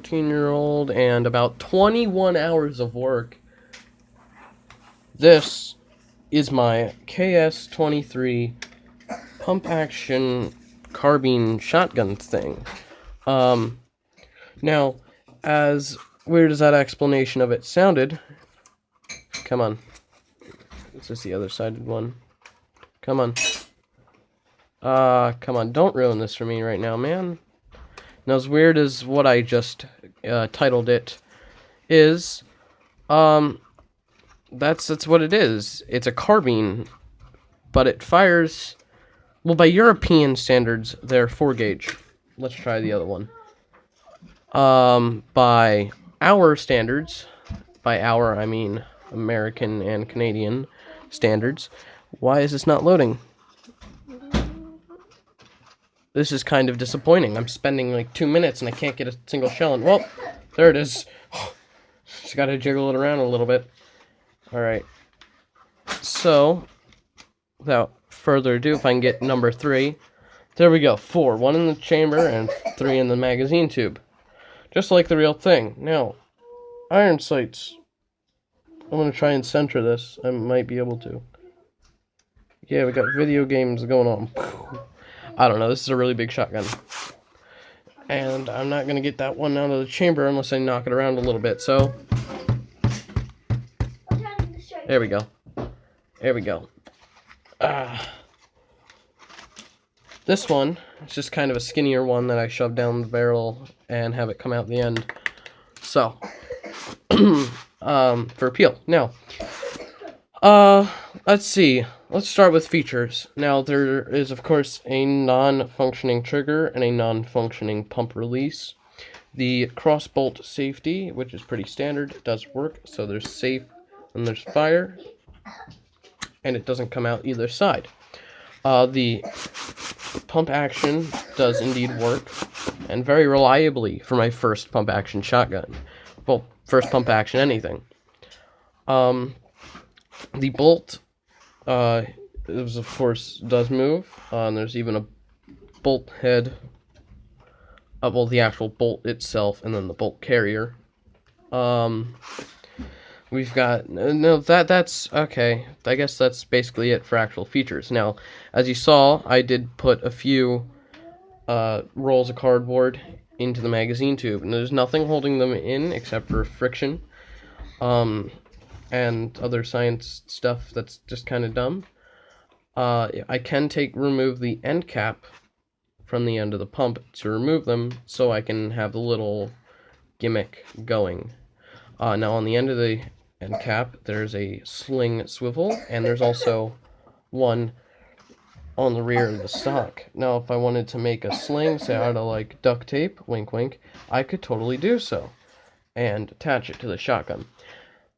14-year-old and about 21 hours of work. This is my KS-23 pump action carbine shotgun thing. Now, as weird as that explanation of it sounded, come on. This is the other sided one. Come on. Come on, don't ruin this for me right now, man. Now, as weird as what I just titled it is, that's what it is. It's a carbine, but it fires, well, by European standards, they're 4-gauge. Let's try the other one. By our standards, by our, I mean American and Canadian standards, why is this not loading? This is kind of disappointing. I'm spending like 2 minutes and I can't get a single shell in. Well, there it is. Just gotta jiggle it around a little bit. Alright. So, without further ado, if I can get number 3. There we go. 4. 1 in the chamber and 3 in the magazine tube. Just like the real thing. Now, iron sights. I'm gonna try and center this. I might be able to. Yeah, we got video games going on. I don't know, this is a really big shotgun. And I'm not going to get that one out of the chamber unless I knock it around a little bit, so... There we go. There we go. This one is just kind of a skinnier one that I shove down the barrel and have it come out the end. So, for appeal. Now, let's see. Let's start with features. Now, there is, of course, a non-functioning trigger and a non-functioning pump release. The cross-bolt safety, which is pretty standard, does work. So there's safe and there's fire, and it doesn't come out either side. The pump action does indeed work, and very reliably for my first pump action shotgun. Well, first pump action anything. The bolt, is, of course, does move, and there's even a bolt head, well, the actual bolt itself, and then the bolt carrier. We've got, no, that's, okay, I guess that's basically it for actual features. Now, as you saw, I did put a few, rolls of cardboard into the magazine tube, and there's nothing holding them in except for friction, and other science stuff that's just kind of dumb. I can remove the end cap from the end of the pump to remove them, so I can have the little gimmick going. Now on the end of the end cap, there's a sling swivel, and there's also one on the rear of the stock. Now, if I wanted to make a sling, say out of like duct tape, wink wink, I could totally do so, and attach it to the shotgun.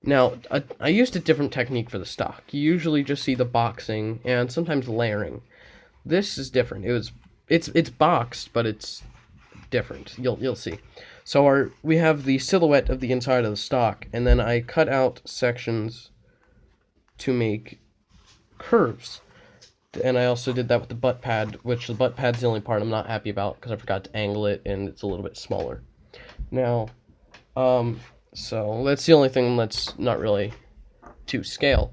Now, I used a different technique for the stock. You usually just see the boxing and sometimes layering. This is different. It's boxed, but it's different. You'll see. So we have the silhouette of the inside of the stock, and then I cut out sections to make curves. And I also did that with the butt pad, which the butt pad's the only part I'm not happy about because I forgot to angle it and it's a little bit smaller. Now, so that's the only thing that's not really to scale.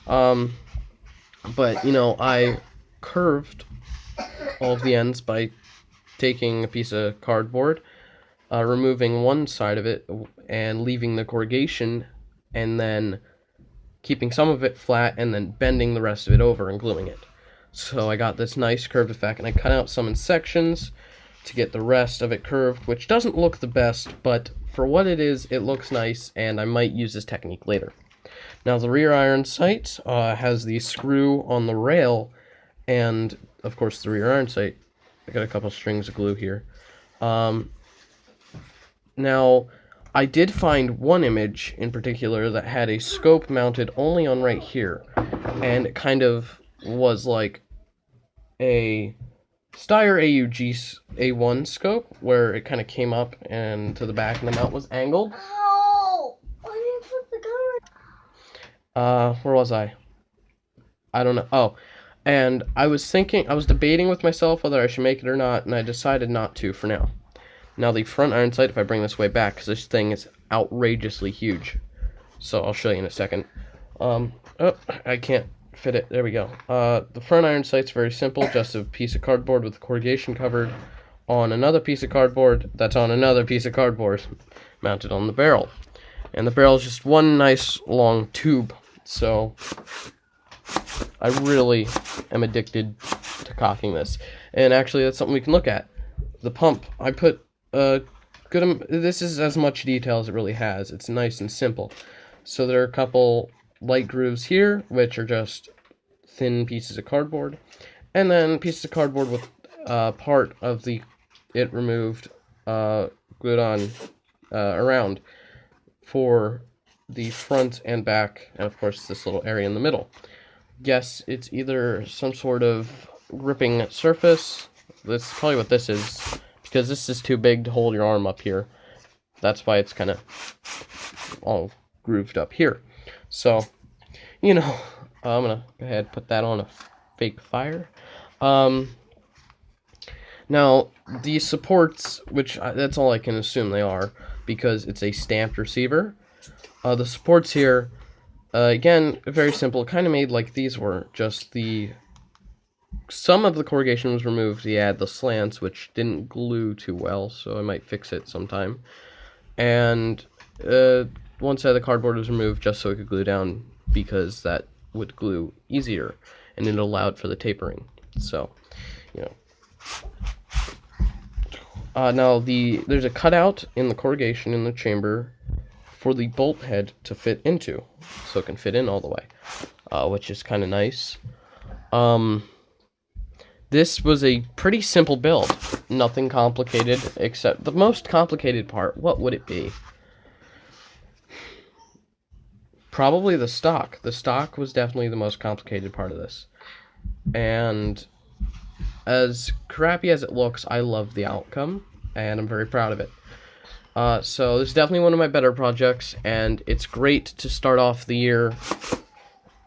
But, you know, I curved all of the ends by taking a piece of cardboard, removing one side of it and leaving the corrugation, and then keeping some of it flat and then bending the rest of it over and gluing it. So I got this nice curved effect, and I cut out some in sections to get the rest of it curved, which doesn't look the best, but for what it is, it looks nice, and I might use this technique later. Now, the rear iron sight has the screw on the rail, and, of course, the rear iron sight. I got a couple strings of glue here. Now, I did find one image in particular that had a scope mounted only on right here, and it kind of was like a Steyr AUG A1 scope, where it kind of came up and to the back and the mount was angled. Oh, why did you put the gun? Where was I? I don't know. Oh, and I was debating with myself whether I should make it or not, and I decided not to for now. Now the front iron sight, if I bring this way back, because this thing is outrageously huge. So I'll show you in a second. Oh, I can't fit it. There we go. The front iron sight's very simple, just a piece of cardboard with corrugation covered on another piece of cardboard that's on another piece of cardboard mounted on the barrel. And the barrel is just one nice long tube. So I really am addicted to cocking this. And actually, that's something we can look at. The pump, I put this is as much detail as it really has. It's nice and simple. So there are a couple light grooves here, which are just thin pieces of cardboard. And then pieces of cardboard with part of it removed glued on around for the front and back, and of course this little area in the middle. Yes, it's either some sort of gripping surface. That's probably what this is, because this is too big to hold your arm up here. That's why it's kind of all grooved up here. So, I'm gonna go ahead and put that on a fake fire. Now, the supports, which that's all I can assume they are, because it's a stamped receiver. The supports here, again, very simple, kind of made like these were, just some of the corrugation was removed. You add the slants, which didn't glue too well, so I might fix it sometime. And one side of the cardboard was removed just so it could glue down, because that would glue easier, and it allowed for the tapering. So, now there's a cutout in the corrugation in the chamber for the bolt head to fit into, so it can fit in all the way, which is kind of nice. This was a pretty simple build, nothing complicated, except the most complicated part. What would it be? Probably the stock. The stock was definitely the most complicated part of this. And as crappy as it looks, I love the outcome, and I'm very proud of it. So this is definitely one of my better projects, and it's great to start off the year,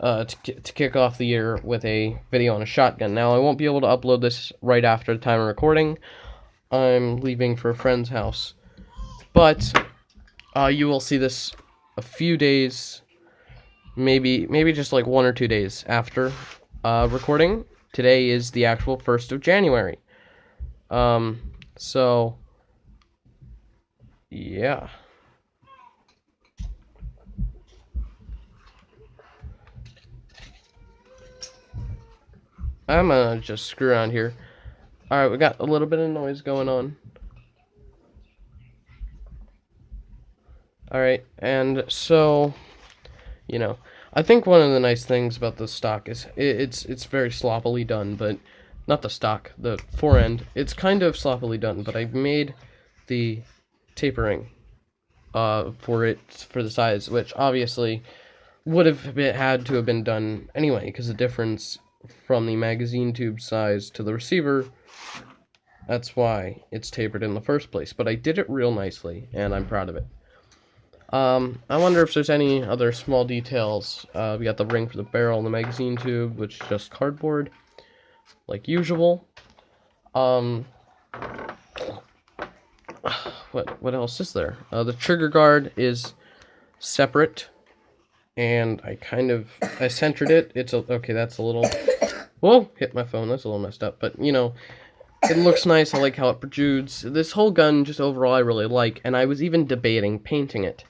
to kick off the year with a video on a shotgun. Now, I won't be able to upload this right after the time of recording. I'm leaving for a friend's house. But you will see this a few days, maybe just like 1 or 2 days after recording. Today is the actual 1st of January. So, yeah. I'm gonna just screw around here. Alright, we got a little bit of noise going on. Alright, and so, I think one of the nice things about the stock is it's very sloppily done, but not the stock, the forend. It's kind of sloppily done, but I've made the tapering for the size, which obviously would have had to have been done anyway, because the difference from the magazine tube size to the receiver, that's why it's tapered in the first place. But I did it real nicely, and I'm proud of it. I wonder if there's any other small details. We got the ring for the barrel and the magazine tube, which is just cardboard, like usual. What else is there? The trigger guard is separate, and I centered it. Okay, that's a little, whoa, hit my phone. That's a little messed up, but it looks nice. I like how it protrudes. This whole gun, just overall, I really like, and I was even debating painting it,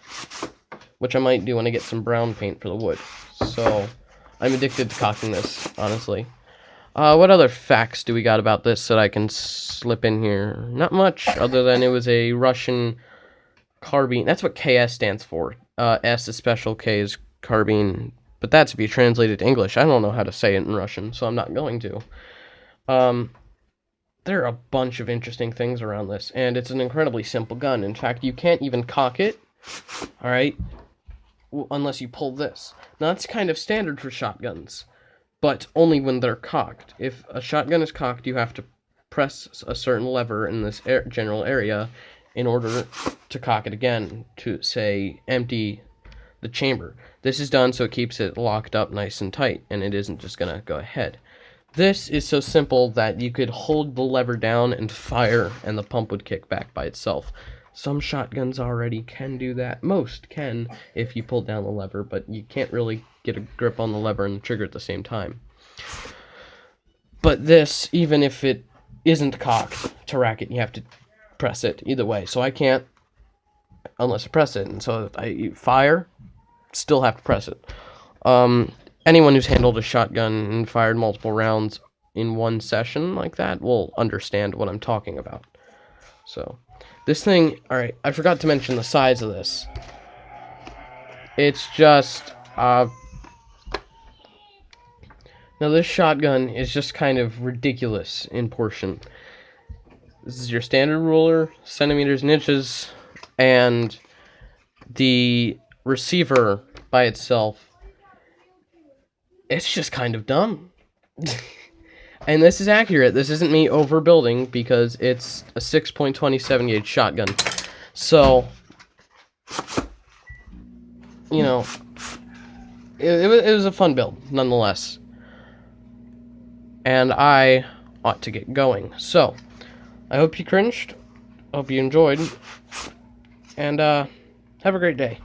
which I might do when I get some brown paint for the wood. So, I'm addicted to cocking this, honestly. What other facts do we got about this that I can slip in here? Not much, other than it was a Russian carbine. That's what KS stands for. S is special, K is carbine. But that's if you translate it to English. I don't know how to say it in Russian, so I'm not going to. There are a bunch of interesting things around this, and it's an incredibly simple gun. In fact, you can't even cock it, alright, unless you pull this. Now, that's kind of standard for shotguns, but only when they're cocked. If a shotgun is cocked, you have to press a certain lever in this general area in order to cock it again, to, say, empty the chamber. This is done so it keeps it locked up nice and tight, and it isn't just going to go ahead. This is so simple that you could hold the lever down and fire, and the pump would kick back by itself. Some shotguns already can do that. Most can if you pull down the lever, but you can't really get a grip on the lever and the trigger at the same time. But this, even if it isn't cocked to rack it, you have to press it either way. So I can't unless I press it. And so if I fire, still have to press it. Anyone who's handled a shotgun and fired multiple rounds in one session like that will understand what I'm talking about. So, this thing, alright, I forgot to mention the size of this. It's just, now this shotgun is just kind of ridiculous in portion. This is your standard ruler, centimeters and inches, and the receiver by itself, it's just kind of dumb. And this is accurate. This isn't me overbuilding because it's a 6.27 gauge shotgun. So, you know, it was a fun build, nonetheless. And I ought to get going. So, I hope you cringed. Hope you enjoyed. And, have a great day.